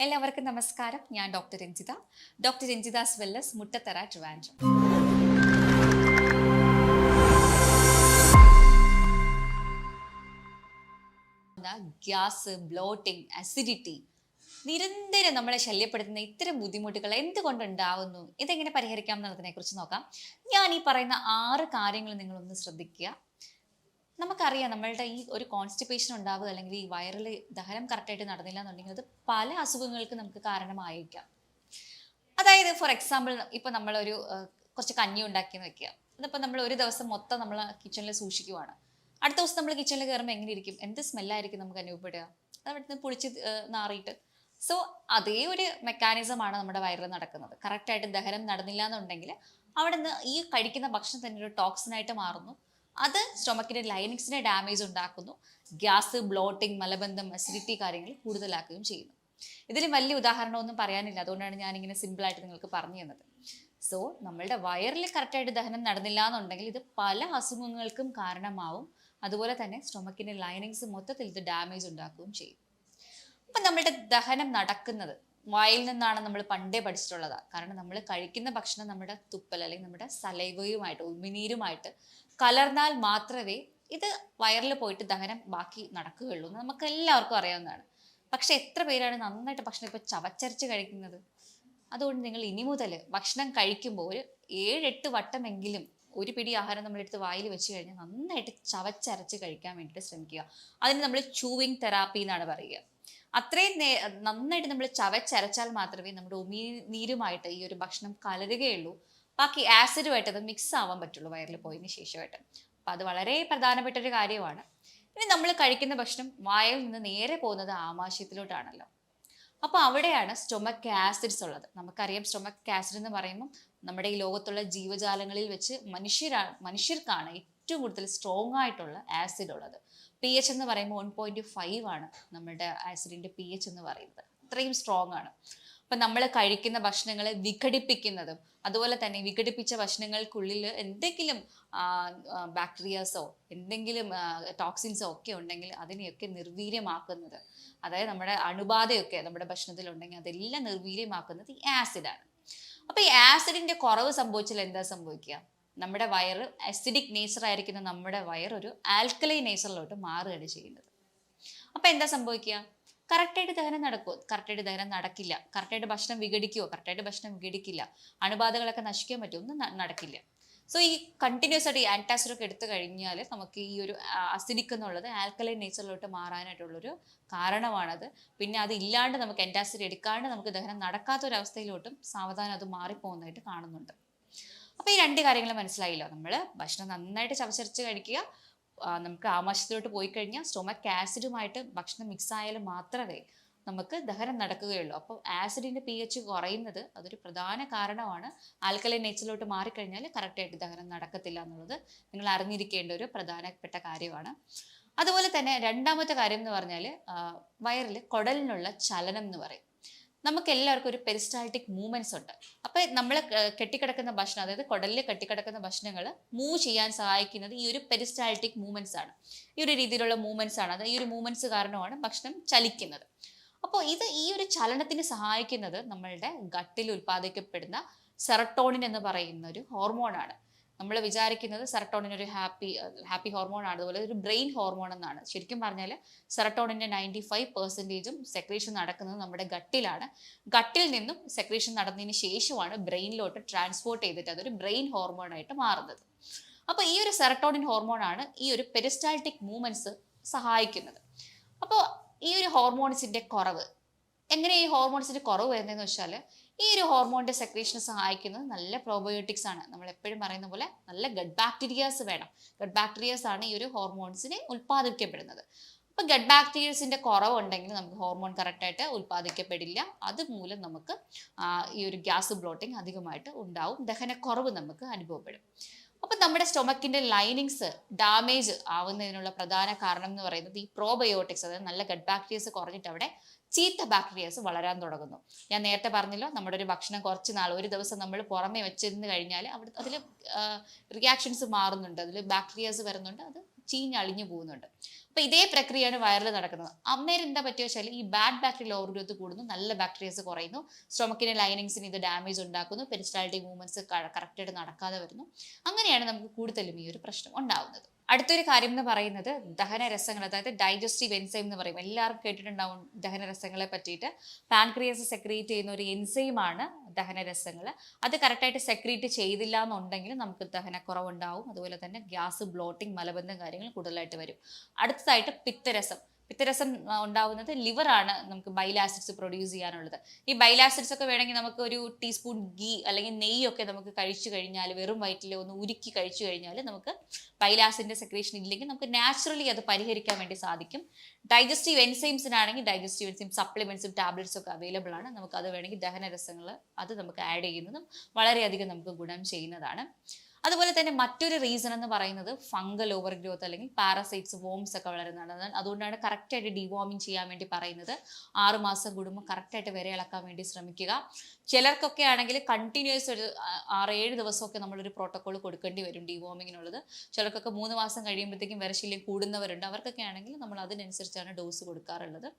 എല്ലാവർക്കും നമസ്കാരം. ഞാൻ doctor Ranjitha. Doctor Ranjitha's wellness, Muttathara, Trivandrum. Gas, bloating, acidity നിരന്തരം നമ്മളെ ശല്യപ്പെടുത്തുന്ന ഇത്തരം ബുദ്ധിമുട്ടുകൾ എന്തുകൊണ്ടുണ്ടാവുന്നു, ഇതെങ്ങനെ പരിഹരിക്കാം എന്നുള്ളതിനെ കുറിച്ച് നോക്കാം. ഞാൻ ഈ പറയുന്ന 6 കാര്യങ്ങൾ നിങ്ങളൊന്ന് ശ്രദ്ധിക്കുക. നമുക്കറിയാം, നമ്മളുടെ ഈ ഒരു കോൺസ്റ്റിപ്പേഷൻ ഉണ്ടാവുക അല്ലെങ്കിൽ ഈ വയറിൽ ദഹനം കറക്റ്റായിട്ട് നടന്നില്ല എന്നുണ്ടെങ്കിൽ അത് പല അസുഖങ്ങൾക്ക് നമുക്ക് കാരണമായേക്കാം. അതായത് ഫോർ എക്സാമ്പിൾ, ഇപ്പൊ നമ്മളൊരു കുറച്ച് കഞ്ഞി ഉണ്ടാക്കിയെന്ന് വെക്കുക. അതിപ്പോൾ നമ്മൾ ഒരു ദിവസം മൊത്തം നമ്മൾ കിച്ചണിൽ സൂക്ഷിക്കുവാണ്. അടുത്ത ദിവസം നമ്മൾ കിച്ചണിൽ കയറുമ്പോൾ എങ്ങനെ ഇരിക്കും? എന്ത് സ്മെല്ലായിരിക്കും നമുക്ക് അനുഭവപ്പെടുക? അത് അവിടുന്ന് പൊളിച്ച് നാറിയിട്ട്. സോ അതേ ഒരു മെക്കാനിസമാണ് നമ്മുടെ വയറിൽ നടക്കുന്നത്. കറക്റ്റായിട്ട് ദഹനം നടന്നില്ല എന്നുണ്ടെങ്കിൽ അവിടെ നിന്ന് ഈ കഴിക്കുന്ന ഭക്ഷണം തന്നെ ഒരു ടോക്സിനായിട്ട് മാറുന്നു. അത് സ്റ്റൊമക്കിന്റെ ലൈനിങ്സിനെ ഡാമേജ് ഉണ്ടാക്കുന്നു. ഗ്യാസ്, ബ്ലോട്ടിംഗ്, മലബന്ധം, അസിഡിറ്റി കാര്യങ്ങൾ കൂടുതലാക്കുകയും ചെയ്യുന്നു. ഇതിൽ വലിയ ഉദാഹരണമൊന്നും പറയാനില്ല, അതുകൊണ്ടാണ് ഞാനിങ്ങനെ സിമ്പിളായിട്ട് നിങ്ങൾക്ക് പറഞ്ഞു തന്നത്. സോ നമ്മളുടെ വയറിൽ കറക്റ്റായിട്ട് ദഹനം നടന്നില്ല എന്നുണ്ടെങ്കിൽ ഇത് പല അസുഖങ്ങൾക്കും കാരണമാവും. അതുപോലെ തന്നെ സ്റ്റൊമക്കിന്റെ ലൈനിങ്സ് മൊത്തത്തിൽ ഇത് ഡാമേജ് ഉണ്ടാക്കുകയും ചെയ്യും. അപ്പം നമ്മളുടെ ദഹനം നടക്കുന്നത് വായിൽ നിന്നാണ് നമ്മൾ പണ്ടേ പഠിച്ചിട്ടുള്ളത്. കാരണം നമ്മൾ കഴിക്കുന്ന ഭക്ഷണം നമ്മുടെ തുപ്പൽ അല്ലെങ്കിൽ നമ്മുടെ സലൈവയുമായിട്ട്, ഉമിനീരുമായിട്ട് കലർന്നാൽ മാത്രമേ ഇത് വയറിൽ പോയിട്ട് ദഹനം ബാക്കി നടക്കുകയുള്ളൂ എന്ന് നമുക്ക് എല്ലാവർക്കും അറിയാവുന്നതാണ്. പക്ഷെ എത്ര പേരാണ് നന്നായിട്ട് ഭക്ഷണം ഇപ്പോൾ ചവച്ചരച്ച് കഴിക്കുന്നത്? അതുകൊണ്ട് നിങ്ങൾ ഇനി മുതൽ ഭക്ഷണം കഴിക്കുമ്പോൾ ഒരു 7-8 വട്ടമെങ്കിലും ഒരു പിടി ആഹാരം നമ്മളെടുത്ത് വായിൽ വെച്ച് കഴിഞ്ഞാൽ നന്നായിട്ട് ചവച്ചരച്ച് കഴിക്കാൻ വേണ്ടിയിട്ട് ശ്രമിക്കുക. അതിന് നമ്മൾ ചൂവിങ് തെറാപ്പി എന്നാണ് പറയുക. അത്രയും നന്നായിട്ട് നമ്മൾ ചവച്ചരച്ചാൽ മാത്രമേ നമ്മുടെ ഉമിനീരുമായിട്ട് ഈ ഒരു ഭക്ഷണം കലരുകയുള്ളൂ. ബാക്കി ആസിഡുമായിട്ട് അത് മിക്സ് ആവാൻ പറ്റുള്ളൂ വയറിൽ പോയതിന് ശേഷമായിട്ട്. അപ്പം അത് വളരെ പ്രധാനപ്പെട്ട ഒരു കാര്യമാണ്. ഇനി നമ്മൾ കഴിക്കുന്ന ഭക്ഷണം വായിൽ നിന്ന് നേരെ പോകുന്നത് ആമാശയത്തിലോട്ടാണല്ലോ. അപ്പോൾ അവിടെയാണ് സ്റ്റൊമക് ആസിഡ്സ് ഉള്ളത്. നമുക്കറിയാം, സ്റ്റൊമക് ആസിഡ് എന്ന് പറയുമ്പോൾ നമ്മുടെ ഈ ലോകത്തുള്ള ജീവജാലങ്ങളിൽ വെച്ച് മനുഷ്യർക്കാണ് ഏറ്റവും കൂടുതൽ സ്ട്രോങ് ആയിട്ടുള്ള ആസിഡ് ഉള്ളത്. pH എന്ന് പറയുമ്പോൾ 1.5 ആണ് നമ്മുടെ ആസിഡിന്റെ pH എന്ന് പറയുന്നത്. അത്രയും സ്ട്രോങ് ആണ്. അപ്പം നമ്മൾ കഴിക്കുന്ന ഭക്ഷണങ്ങളെ വിഘടിപ്പിക്കുന്നതും അതുപോലെ തന്നെ വിഘടിപ്പിച്ച ഭക്ഷണങ്ങൾക്കുള്ളിൽ എന്തെങ്കിലും ബാക്ടീരിയാസോ എന്തെങ്കിലും ടോക്സിൻസോ ഒക്കെ ഉണ്ടെങ്കിൽ അതിനെയൊക്കെ നിർവീര്യമാക്കുന്നത്, അതായത് നമ്മുടെ അണുബാധയൊക്കെ നമ്മുടെ ഭക്ഷണത്തിൽ ഉണ്ടെങ്കിൽ അതെല്ലാം നിർവീര്യമാക്കുന്നത് ഈ ആസിഡാണ്. അപ്പൊ ഈ ആസിഡിന്റെ കുറവ് സംഭവിച്ചാൽ എന്താ സംഭവിക്കുക? നമ്മുടെ വയറ് അസിഡിക് നേച്ചർ ആയിരിക്കുന്ന നമ്മുടെ വയർ ഒരു ആൽക്കലൈൻ നേച്ചറിലോട്ട് മാറുകയാണ് ചെയ്യുന്നത്. അപ്പൊ എന്താ സംഭവിക്കുക? കറക്റ്റായിട്ട് ദഹനം നടക്കുമോ? കറക്റ്റായിട്ട് ദഹനം നടക്കില്ല. കറക്റ്റായിട്ട് ഭക്ഷണം വിഘടിക്കുമോ? കറക്റ്റായിട്ട് ഭക്ഷണം വിഘടിക്കില്ല. അണുബാധകളൊക്കെ നശിക്കാൻ പറ്റുമോ? ഒന്നും നടക്കില്ല. സോ ഈ കണ്ടിന്യൂസ് ആയിട്ട് ഈ ആന്റാസിഡ് ഒക്കെ എടുത്തു കഴിഞ്ഞാൽ നമുക്ക് ഈ ഒരു അസിഡിക് എന്നുള്ളത് ആൽക്കലൈൻ നേച്ചറിലോട്ട് മാറാനായിട്ടുള്ളൊരു കാരണമാണത്. പിന്നെ അത് ഇല്ലാണ്ട് നമുക്ക് ആന്റാസിഡ് എടുക്കാണ്ട് നമുക്ക് ദഹനം നടക്കാത്തൊരവസ്ഥയിലോട്ടും സാവധാനം അത് മാറിപ്പോകുന്നതായിട്ട് കാണുന്നുണ്ട്. അപ്പോൾ ഈ 2 കാര്യങ്ങൾ മനസ്സിലായില്ലോ. നമ്മൾ ഭക്ഷണം നന്നായിട്ട് ചവച്ചരച്ച് കഴിക്കുക. നമുക്ക് ആമാശയത്തിലോട്ട് പോയി കഴിഞ്ഞാൽ സ്റ്റൊമക് ആസിഡുമായിട്ട് ഭക്ഷണം മിക്സ് ആയാലും മാത്രമേ നമുക്ക് ദഹനം നടക്കുകയുള്ളൂ. അപ്പോൾ ആസിഡിന്റെ pH കുറയുന്നത് അതൊരു പ്രധാന കാരണമാണ്. ആൽക്കലൈൻ നേച്ചറിലോട്ട് മാറിക്കഴിഞ്ഞാൽ കറക്റ്റായിട്ട് ദഹനം നടക്കത്തില്ല എന്നുള്ളത് നിങ്ങൾ അറിഞ്ഞിരിക്കേണ്ട ഒരു പ്രധാനപ്പെട്ട കാര്യമാണ്. അതുപോലെ തന്നെ രണ്ടാമത്തെ കാര്യം എന്ന് പറഞ്ഞാൽ വയറിൽ കുടലിനുള്ള ചലനം എന്ന് പറയും. നമുക്ക് എല്ലാവർക്കും ഒരു പെരിസ്റ്റാൾട്ടിക് മൂവ്മെന്റ്സ് ഉണ്ട്. അപ്പൊ നമ്മൾ കെട്ടിക്കിടക്കുന്ന ഭക്ഷണം, അതായത് കുടലിൽ കെട്ടിക്കിടക്കുന്ന ഭക്ഷണങ്ങൾ മൂവ് ചെയ്യാൻ സഹായിക്കുന്നത് ഈ ഒരു പെരിസ്റ്റാൾട്ടിക് മൂവ്മെന്റ്സ് ആണ്. ഈ ഒരു രീതിയിലുള്ള മൂവ്മെന്റ്സ് ആണ്. അത് ഈ ഒരു മൂവ്മെന്റ്സ് കാരണമാണ് ഭക്ഷണം ചലിക്കുന്നത്. അപ്പോൾ ഈ ഒരു ചലനത്തിന് സഹായിക്കുന്നത് നമ്മളുടെ ഗട്ടിൽ ഉൽപ്പാദിക്കപ്പെടുന്ന സെറട്ടോണിൻ എന്ന് പറയുന്ന ഒരു ഹോർമോണാണ്. നമ്മൾ വിചാരിക്കുന്നത് സെറട്ടോണിൻ ഒരു ഹാപ്പി ഹോർമോൺ ആണ്, അതുപോലെ ഒരു ബ്രെയിൻ ഹോർമോൺ എന്നാണ്. ശരിക്കും പറഞ്ഞാൽ സെറട്ടോണിൻ്റെ 95% സെക്രീഷൻ നടക്കുന്നത് നമ്മുടെ ഗട്ടിലാണ്. ഗട്ടിൽ നിന്നും സെക്രീഷൻ നടന്നതിന് ശേഷമാണ് ബ്രെയിനിലോട്ട് ട്രാൻസ്പോർട്ട് ചെയ്തിട്ട് അതൊരു ബ്രെയിൻ ഹോർമോൺ ആയിട്ട് മാറുന്നത്. അപ്പോൾ ഈ ഒരു സെറട്ടോണിൻ ഹോർമോൺ ആണ് ഈ ഒരു പെരിസ്റ്റാൾട്ടിക് മൂവ്മെന്റ്സ് സഹായിക്കുന്നത്. അപ്പോൾ ഈ ഒരു ഹോർമോൺസിന്റെ കുറവ്, എങ്ങനെ ഈ ഹോർമോൺസിന്റെ കുറവ് വരുന്നതെന്ന് വെച്ചാൽ, ഈ ഒരു ഹോർമോണിന്റെ സെക്രീഷനെ സഹായിക്കുന്നത് നല്ല പ്രോബയോട്ടിക്സ് ആണ്. നമ്മൾ എപ്പോഴും പറയുന്ന പോലെ നല്ല ഗട്ട് ബാക്ടീരിയാസ് വേണം. ഗട്ട് ബാക്ടീരിയാസ് ആണ് ഈ ഒരു ഹോർമോൺസിനെ ഉൽപ്പാദിപ്പിക്കപ്പെടുന്നത്. അപ്പൊ ഗട്ട് ബാക്ടീരിയസിന്റെ കുറവുണ്ടെങ്കിൽ നമുക്ക് ഹോർമോൺ കറക്റ്റായിട്ട് ഉൽപ്പാദിക്കപ്പെടില്ല. അതുമൂലം നമുക്ക് ഈ ഒരു ഗ്യാസ്, ബ്ലോട്ടിങ് അധികമായിട്ട് ഉണ്ടാവും. ദഹനക്കുറവ് നമുക്ക് അനുഭവപ്പെടും. അപ്പൊ നമ്മുടെ സ്റ്റൊമക്കിന്റെ ലൈനിങ്സ് ഡാമേജ് ആവുന്നതിനുള്ള പ്രധാന കാരണം എന്ന് പറയുന്നത് ഈ പ്രോബയോട്ടിക്സ്, അതായത് നല്ല ഗട്ട് ബാക്ടീരിയസ് കുറഞ്ഞിട്ട് അവിടെ ചീത്ത ബാക്ടീരിയാസ് വളരാൻ തുടങ്ങുന്നു. ഞാൻ നേരത്തെ പറഞ്ഞല്ലോ, നമ്മുടെ ഒരു ഭക്ഷണം കുറച്ച് നാൾ, ഒരു ദിവസം നമ്മൾ പുറമെ വെച്ചിരുന്ന് കഴിഞ്ഞാൽ അവിടെ അതിൽ റിയാക്ഷൻസ് മാറുന്നുണ്ട്, അതിൽ ബാക്ടീരിയാസ് വരുന്നുണ്ട്, അത് ചീഞ്ഞളിഞ്ഞു പോകുന്നുണ്ട്. അപ്പൊ ഇതേ പ്രക്രിയയാണ് വയറിൽ നടക്കുന്നത്. അന്നേരം എന്താ പറ്റുക വെച്ചാൽ ഈ ബാഡ് ബാക്ടീരിയൽ ഓവർ ഗ്രോത്ത് കൂടുന്നു, നല്ല ബാക്ടീരിയസ് കുറയുന്നു, സ്റ്റൊമക്കിന്റെ ലൈനിങ്സിന് ഇത് ഡാമേജ് ഉണ്ടാക്കുന്നു, പെരിസ്റ്റൈൽറ്റിക് മൂവ്മെന്റ്സ് കറക്റ്റായിട്ട് നടക്കാതെ വരുന്നു. അങ്ങനെയാണ് നമുക്ക് കൂടുതലും ഈ ഒരു പ്രശ്നം ഉണ്ടാവുന്നത്. അടുത്തൊരു കാര്യം എന്ന് പറയുന്നത് ദഹനരസങ്ങൾ, അതായത് ഡൈജസ്റ്റീവ് എൻസൈം എന്ന് പറയും. എല്ലാവർക്കും കേട്ടിട്ടുണ്ടാവും ദഹനരസങ്ങളെ പറ്റിയിട്ട്. പാൻക്രിയാസ് സെക്രീറ്റ് ചെയ്യുന്ന ഒരു എൻസൈമാണ് ദഹനരസങ്ങൾ. അത് കറക്റ്റായിട്ട് സെക്രീറ്റ് ചെയ്തില്ല എന്നുണ്ടെങ്കിൽ നമുക്ക് ദഹനക്കുറവുണ്ടാവും. അതുപോലെ തന്നെ ഗ്യാസ്, ബ്ലോട്ടിംഗ്, മലബന്ധം കാര്യങ്ങൾ കൂടുതലായിട്ട് വരും. അടുത്തതായിട്ട് പിത്തരസം. പിത്തരസം ഉണ്ടാവുന്നത് ലിവറാണ് നമുക്ക് ബൈൽ ആസിഡ്സ് പ്രൊഡ്യൂസ് ചെയ്യാനുള്ളത്. ഈ ബൈൽ ആസിഡ്സ് ഒക്കെ വേണമെങ്കിൽ നമുക്ക് ഒരു ടീസ്പൂൺ ഗീ അല്ലെങ്കിൽ നെയ്യൊക്കെ നമുക്ക് കഴിച്ചു കഴിഞ്ഞാൽ, വെറും വയറ്റിൽ ഒന്ന് ഉരുക്കി കഴിച്ചു കഴിഞ്ഞാൽ നമുക്ക് ബൈൽ ആസിഡിന്റെ സെക്രീഷൻ ഇല്ലെങ്കിൽ നമുക്ക് നാച്ചുറലി അത് പരിഹരിക്കാൻ വേണ്ടി സാധിക്കും. ഡൈജസ്റ്റീവ് എൻസൈംസിനാണെങ്കിൽ ഡൈജസ്റ്റീവ് എൻസൈം സപ്ലിമെന്റ്സും ടാബ്ലറ്റ്സും ഒക്കെ അവൈലബിൾ ആണ്. നമുക്ക് അത് വേണമെങ്കിൽ ദഹനരസങ്ങൾ അത് നമുക്ക് ആഡ് ചെയ്യുന്നതും വളരെയധികം നമുക്ക് ഗുണം ചെയ്യുന്നതാണ്. അതുപോലെ തന്നെ മറ്റൊരു റീസൺ എന്ന് പറയുന്നത് ഫംഗൽ ഓവർ ഗ്രോത്ത് അല്ലെങ്കിൽ പാരസൈറ്റ്സ്, വോംസ് ഒക്കെ വളരുന്നതാണ്. അതുകൊണ്ടാണ് കറക്റ്റായിട്ട് ഡിവോമിങ് ചെയ്യാൻ വേണ്ടി പറയുന്നത്. 6 മാസം കൂടുമ്പോൾ കറക്റ്റായിട്ട് വിര ഇളക്കാൻ വേണ്ടി ശ്രമിക്കുക. ചിലർക്കൊക്കെ ആണെങ്കിൽ കണ്ടിന്യൂസ് ഒരു 6-7 ദിവസമൊക്കെ നമ്മളൊരു പ്രോട്ടോകോൾ കൊടുക്കേണ്ടി വരും ഡിവോമിങ്ങിനുള്ളത്. ചിലർക്കൊക്കെ 3 മാസം കഴിയുമ്പോഴത്തേക്കും വിരശല്യം കൂടുന്നവരുണ്ട്. അവർക്കൊക്കെ ആണെങ്കിൽ നമ്മൾ അതിനനുസരിച്ചാണ് ഡോസ് കൊടുക്കാറുള്ളത്.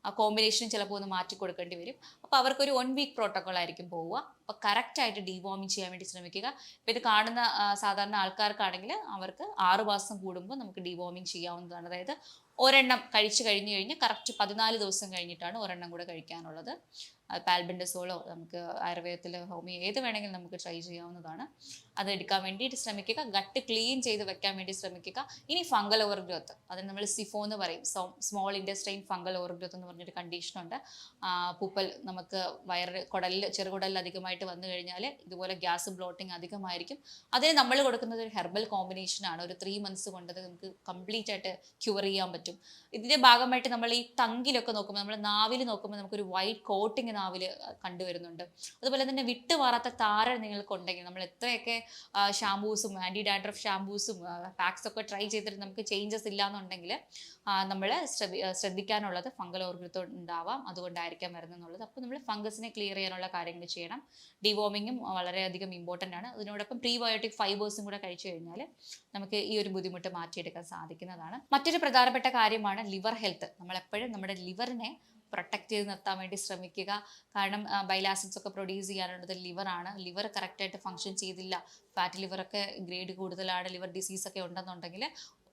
ആ കോമ്പിനേഷൻ ചിലപ്പോൾ ഒന്ന് മാറ്റി കൊടുക്കേണ്ടി വരും. അപ്പോൾ അവർക്കൊരു 1 വീക്ക് പ്രോട്ടോകോൾ ആയിരിക്കും പോവുക. അപ്പോൾ കറക്റ്റായിട്ട് ഡിവോമിങ് ചെയ്യാൻ വേണ്ടി ശ്രമിക്കുക. ഇപ്പോൾ ഇത് കാണുന്ന സാധാരണ ആൾക്കാർക്കാണെങ്കിൽ അവർക്ക് 6 മാസം കൂടുമ്പോൾ നമുക്ക് ഡിവോമിങ് ചെയ്യാവുന്നതാണ്. അതായത് ഒരെണ്ണം കഴിച്ചു കഴിഞ്ഞു കഴിഞ്ഞാൽ കറക്റ്റ് 14 ദിവസം കഴിഞ്ഞിട്ടാണ് ഒരെണ്ണം കൂടെ കഴിക്കാനുള്ളത്. പാൽബെൻഡസോളോ നമുക്ക് ആയുർവേദത്തിൽ ഹോമിയോ ഏത് വേണമെങ്കിലും നമുക്ക് ട്രൈ ചെയ്യാവുന്നതാണ്. അത് എടുക്കാൻ വേണ്ടിയിട്ട് ശ്രമിക്കുക. ഗട്ട് ക്ലീൻ ചെയ്ത് വെക്കാൻ വേണ്ടി ശ്രമിക്കുക. ഇനി ഫംഗൽ ഓവർ ഗ്രോത്ത്, അതിന് നമ്മൾ സിഫോ എന്ന് പറയും, സ്മോൾ ഇൻഡസ്ട്രൈൻ ഫംഗൽ ഓവർ ഗ്രോത്ത് എന്ന് പറഞ്ഞൊരു കണ്ടീഷനുണ്ട്. പൂപ്പൽ നമുക്ക് കുടലിൽ, ചെറുകുടലിൽ അധികമായിട്ട് വന്നു കഴിഞ്ഞാൽ ഇതുപോലെ ഗ്യാസ്, ബ്ലോട്ടിങ് അധികമായിരിക്കും. അതിന് നമ്മൾ കൊടുക്കുന്നത് ഒരു ഹെർബൽ കോമ്പിനേഷനാണ്. ഒരു 3 months കൊണ്ട് നമുക്ക് കംപ്ലീറ്റ് ആയിട്ട് ക്യൂർ ചെയ്യാൻ പറ്റും. ഇതിന്റെ ഭാഗമായിട്ട് നമ്മൾ ഈ ടങ്കിലൊക്കെ നോക്കുമ്പോൾ, നമ്മൾ നാവിൽ നോക്കുമ്പോൾ നമുക്കൊരു വൈറ്റ് കോട്ടിങ് നാവിൽ കണ്ടുവരുന്നുണ്ട്. അതുപോലെ തന്നെ വിട്ടുമാറാത്ത താരൻ നിങ്ങൾക്കുണ്ടെങ്കിൽ, നമ്മൾ എത്രയൊക്കെ ഷാമ്പൂസും ആൻറ്റി ഡാൻഡ്രഫ് ഷാമ്പൂസും പാക്സ് ഒക്കെ ട്രൈ ചെയ്തിട്ട് നമുക്ക് ചേഞ്ചസ് ഇല്ല എന്നുണ്ടെങ്കിൽ നമ്മൾ ശ്രദ്ധിക്കാനുള്ളത് ഫംഗൽ ഓവർ ഗ്രോത്ത് ഉണ്ടാവാം, അതുകൊണ്ടായിരിക്കാം വരുന്നത്. അപ്പോൾ നമ്മൾ ഫംഗസിനെ ക്ലിയർ ചെയ്യാനുള്ള കാര്യങ്ങൾ ചെയ്യണം. ഡിവോമിങ്ങും വളരെയധികം ഇമ്പോർട്ടൻ്റ് ആണ്. അതിനോടൊപ്പം പ്രീബയോട്ടിക് ഫൈബേഴ്സും കൂടെ കഴിച്ചു കഴിഞ്ഞാൽ നമുക്ക് ഈ ഒരു ബുദ്ധിമുട്ട് മാറ്റിയെടുക്കാൻ സാധിക്കുന്നതാണ്. മറ്റൊരു പ്രധാനപ്പെട്ട കാര്യമാണ് ലിവർ ഹെൽത്ത്. നമ്മളെപ്പോഴും നമ്മുടെ ലിവറിനെ പ്രൊട്ടക്ട് ചെയ്ത് നിർത്താൻ വേണ്ടി ശ്രമിക്കുക. കാരണം ബൈൽ ആസിഡ്സ് ഒക്കെ പ്രൊഡ്യൂസ് ചെയ്യാനുള്ളത് ലിവറാണ്. ലിവർ കറക്റ്റായിട്ട് ഫങ്ഷൻ ചെയ്തില്ല, ഫാറ്റ് ലിവറൊക്കെ ഗ്രേഡ് കൂടുതലാണ്, ലിവർ ഡിസീസ് ഒക്കെ ഉണ്ടെന്നുണ്ടെങ്കിൽ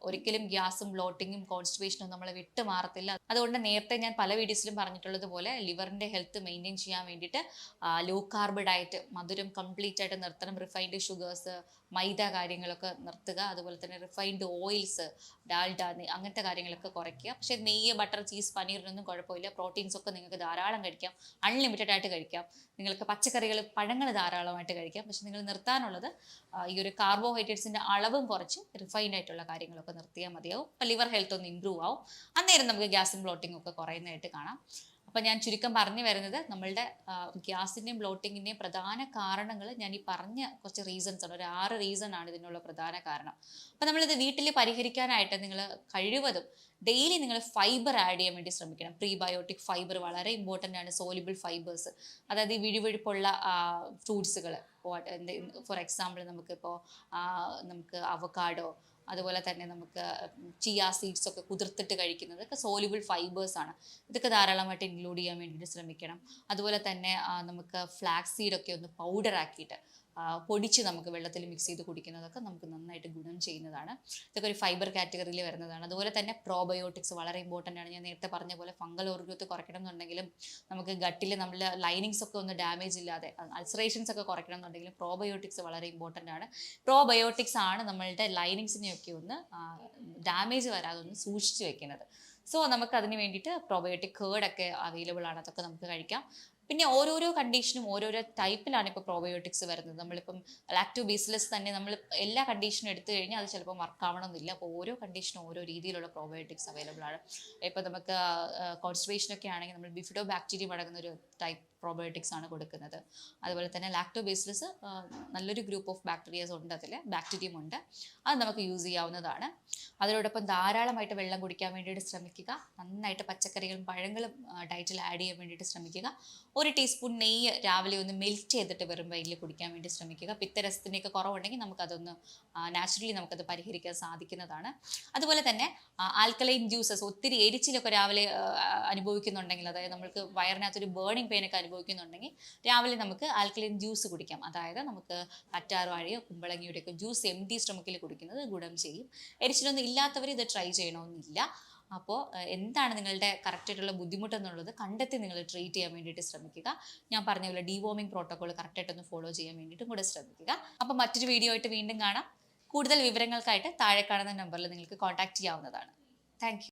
ഒരിക്കലും ഗ്യാസും ബ്ലോട്ടിങ്ങും കോൺസ്റ്റിപ്പേഷനും നമ്മളെ വിട്ട് മാറത്തില്ല. അതുകൊണ്ട് നേരത്തെ ഞാൻ പല വീഡിയോസിലും പറഞ്ഞിട്ടുള്ളത് പോലെ ലിവറിൻ്റെ ഹെൽത്ത് മെയിൻറ്റെയിൻ ചെയ്യാൻ വേണ്ടിയിട്ട് ലോ കാർബ് ഡയറ്റ്, മധുരം കംപ്ലീറ്റ് ആയിട്ട് നിർത്തണം. റിഫൈൻഡ് ഷുഗേഴ്സ്, മൈദ കാര്യങ്ങളൊക്കെ നിർത്തുക. അതുപോലെ തന്നെ റിഫൈൻഡ് ഓയിൽസ്, ഡാൽഡ, അങ്ങനത്തെ കാര്യങ്ങളൊക്കെ കുറയ്ക്കുക. പക്ഷേ നെയ്യ്, ബട്ടർ, ചീസ്, പനീറിനൊന്നും കുഴപ്പമില്ല. പ്രോട്ടീൻസ് ഒക്കെ നിങ്ങൾക്ക് ധാരാളം കഴിക്കാം, അൺലിമിറ്റഡ് ആയിട്ട് കഴിക്കാം. നിങ്ങൾക്ക് പച്ചക്കറികൾ, പഴങ്ങൾ ധാരാളമായിട്ട് കഴിക്കാം. പക്ഷെ നിങ്ങൾ നിർത്താനുള്ളത് ഈ ഒരു കാർബോഹൈഡ്രേറ്റ്സിൻ്റെ അളവും കുറച്ച് റിഫൈൻഡ് ആയിട്ടുള്ള കാര്യങ്ങളൊക്കെ നിർത്തിയാൽ മതിയാവും. അപ്പോൾ ലിവർ ഹെൽത്ത് ഒന്ന് ഇമ്പ്രൂവ് ആവും. അന്നേരം നമുക്ക് ഗ്യാസും ബ്ലോട്ടിങ്ങും ഒക്കെ കുറയുന്നതായിട്ട് കാണാം. അപ്പം ഞാൻ ചുരുക്കം പറഞ്ഞു വരുന്നത്, നമ്മളുടെ ഗ്യാസിൻ്റെയും ബ്ലോട്ടിങ്ങിൻ്റെയും പ്രധാന കാരണങ്ങൾ ഞാൻ ഈ പറഞ്ഞ കുറച്ച് റീസൺസ് ആണ്. ഒരു 6 റീസൺ ആണ് ഇതിനുള്ള പ്രധാന കാരണം. അപ്പം നമ്മളിത് വീട്ടിൽ പരിഹരിക്കാനായിട്ട് നിങ്ങൾ കഴിവതും ഡെയിലി നിങ്ങൾ ഫൈബർ ആഡ് ചെയ്യാൻ വേണ്ടി ശ്രമിക്കണം. പ്രീബയോട്ടിക് ഫൈബർ വളരെ ഇമ്പോർട്ടൻ്റ് ആണ്. സോലിബിൾ ഫൈബേഴ്സ്, അതായത് ഈ വിഴുവിഴുപ്പുള്ള ഫ്രൂട്ട്സുകൾ, ഫോർ എക്സാമ്പിൾ നമുക്ക് അവക്കാഡോ, അതുപോലെ തന്നെ നമുക്ക് ചിയ സീഡ്സ് ഒക്കെ കുതിർത്തിട്ട് കഴിക്കുന്നതൊക്കെ സോലിബിൾ ഫൈബേഴ്സ് ആണ്. ഇതൊക്കെ ധാരാളമായിട്ട് ഇൻക്ലൂഡ് ചെയ്യാൻ വേണ്ടിയിട്ട് ശ്രമിക്കണം. അതുപോലെ തന്നെ നമുക്ക് ഫ്ലാക്സ് സീഡൊക്കെ ഒന്ന് പൗഡർ ആക്കിയിട്ട് പൊടിച്ച് നമുക്ക് വെള്ളത്തിൽ മിക്സ് ചെയ്ത് കുടിക്കുന്നതൊക്കെ നമുക്ക് നന്നായിട്ട് ഗുണം ചെയ്യുന്നതാണ്. ഇതൊക്കെ ഒരു ഫൈബർ കാറ്റഗറിയിൽ വരുന്നതാണ്. അതുപോലെ തന്നെ പ്രോബയോട്ടിക്സ് വളരെ ഇമ്പോർട്ടൻ്റ് ആണ്. ഞാൻ നേരത്തെ പറഞ്ഞ പോലെ ഫംഗൽ ഓവർ ഗ്രോത്ത് കുറയ്ക്കണം എന്നുണ്ടെങ്കിലും, നമുക്ക് ഗട്ടിൽ നമ്മൾ ലൈനിങ്സ് ഒക്കെ ഒന്ന് ഡാമേജ് ഇല്ലാതെ, അൾസറേഷൻസ് ഒക്കെ കുറയ്ക്കണം എന്നുണ്ടെങ്കിലും പ്രോബയോട്ടിക്സ് വളരെ ഇമ്പോർട്ടൻ്റ് ആണ്. പ്രോബയോട്ടിക്സ് ആണ് നമ്മളുടെ ലൈനിങ്സിനെയൊക്കെ ഒന്ന് ഡാമേജ് വരാതെ ഒന്ന് സൂക്ഷിച്ച് വെക്കുന്നത്. സോ നമുക്ക് അതിന് വേണ്ടിയിട്ട് പ്രോബയോട്ടിക് കേർഡൊക്കെ അവൈലബിൾ ആണ്, അതൊക്കെ നമുക്ക് കഴിക്കാം. പിന്നെ ഓരോരോ കണ്ടീഷനും ഓരോരോ ടൈപ്പിലാണ് ഇപ്പോൾ പ്രോബയോട്ടിക്സ് വരുന്നത്. നമ്മളിപ്പം ലാക്ടോബാസിലസ് തന്നെ നമ്മൾ എല്ലാ കണ്ടീഷനും എടുത്തു കഴിഞ്ഞാൽ അത് ചിലപ്പോൾ വർക്ക് ആവണമെന്നില്ല. അപ്പോൾ ഓരോ കണ്ടീഷനും ഓരോ രീതിയിലുള്ള പ്രോബയോട്ടിക്സ് അവൈലബിൾ ആണ്. ഇപ്പോൾ നമുക്ക് കോൺസ്റ്റിപ്പേഷനൊക്കെ ആണെങ്കിൽ നമ്മൾ ബിഫിഡോ ബാക്ടീരിയം അടങ്ങുന്ന ഒരു ടൈപ്പ് പ്രോബയോട്ടിക്സ് ആണ് കൊടുക്കുന്നത്. അതുപോലെ തന്നെ ലാക്ടോബാസിലസ് നല്ലൊരു ഗ്രൂപ്പ് ഓഫ് ബാക്ടീരിയാസ് ഉണ്ട്, അതിൽ ബാക്ടീരിയം ഉണ്ട്, അത് നമുക്ക് യൂസ് ചെയ്യാവുന്നതാണ്. അതിനോടൊപ്പം ധാരാളമായിട്ട് വെള്ളം കുടിക്കാൻ വേണ്ടിയിട്ട് ശ്രമിക്കുക. നന്നായിട്ട് പച്ചക്കറികളും പഴങ്ങളും ഡയറ്റിൽ ആഡ് ചെയ്യാൻ വേണ്ടിയിട്ട് ശ്രമിക്കുക. 1 ടീസ്പൂൺ നെയ്യ് രാവിലെ ഒന്ന് മെൽറ്റ് ചെയ്തിട്ട് വെറും വയറ്റിൽ കുടിക്കാൻ വേണ്ടി ശ്രമിക്കുക. പിത്തരസത്തിൻ്റെയൊക്കെ കുറവുണ്ടെങ്കിൽ നമുക്കതൊന്ന് നാച്ചുറലി നമുക്കത് പരിഹരിക്കാൻ സാധിക്കുന്നതാണ്. അതുപോലെ തന്നെ ആൽക്കലൈൻ ജ്യൂസസ്, ഒത്തിരി എരിച്ചിലൊക്കെ രാവിലെ അനുഭവിക്കുന്നുണ്ടെങ്കിൽ, അതായത് നമ്മൾക്ക് വയറിനകത്തൊരു ബേണിംഗ് പെയിനൊക്കെ അനുഭവിക്കുന്നുണ്ടെങ്കിൽ രാവിലെ നമുക്ക് ആൽക്കലൈൻ ജ്യൂസ് കുടിക്കാം. അതായത് നമുക്ക് കറ്റാർവാഴയോ കുമ്പളങ്ങിയുടെയൊക്കെ ജ്യൂസ് എംപ്റ്റി സ്റ്റൊമക്കിൽ കുടിക്കുന്നത് ഗുണം ചെയ്യും. എരിച്ചിലൊന്നും ഇല്ലാത്തവർ ഇത് ട്രൈ ചെയ്യണമെന്നില്ല. അപ്പോൾ എന്താണ് നിങ്ങളുടെ കറക്റ്റായിട്ടുള്ള ബുദ്ധിമുട്ടെന്നുള്ളത് കണ്ടെത്തി നിങ്ങൾ ട്രീറ്റ് ചെയ്യാൻ വേണ്ടിയിട്ട് ശ്രമിക്കുക. ഞാൻ പറഞ്ഞ പോലെ ഡീവോമിംഗ് പ്രോട്ടോകോൾ കറക്റ്റായിട്ടൊന്ന് ഫോളോ ചെയ്യാൻ വേണ്ടിയിട്ടും കൂടെ ശ്രമിക്കുക. അപ്പോൾ മറ്റൊരു വീഡിയോ ആയിട്ട് വീണ്ടും കാണാം. കൂടുതൽ വിവരങ്ങൾക്കായിട്ട് താഴെ കാണുന്ന നമ്പറിൽ നിങ്ങൾക്ക് കോൺടാക്ട് ചെയ്യാവുന്നതാണ്. Thank you.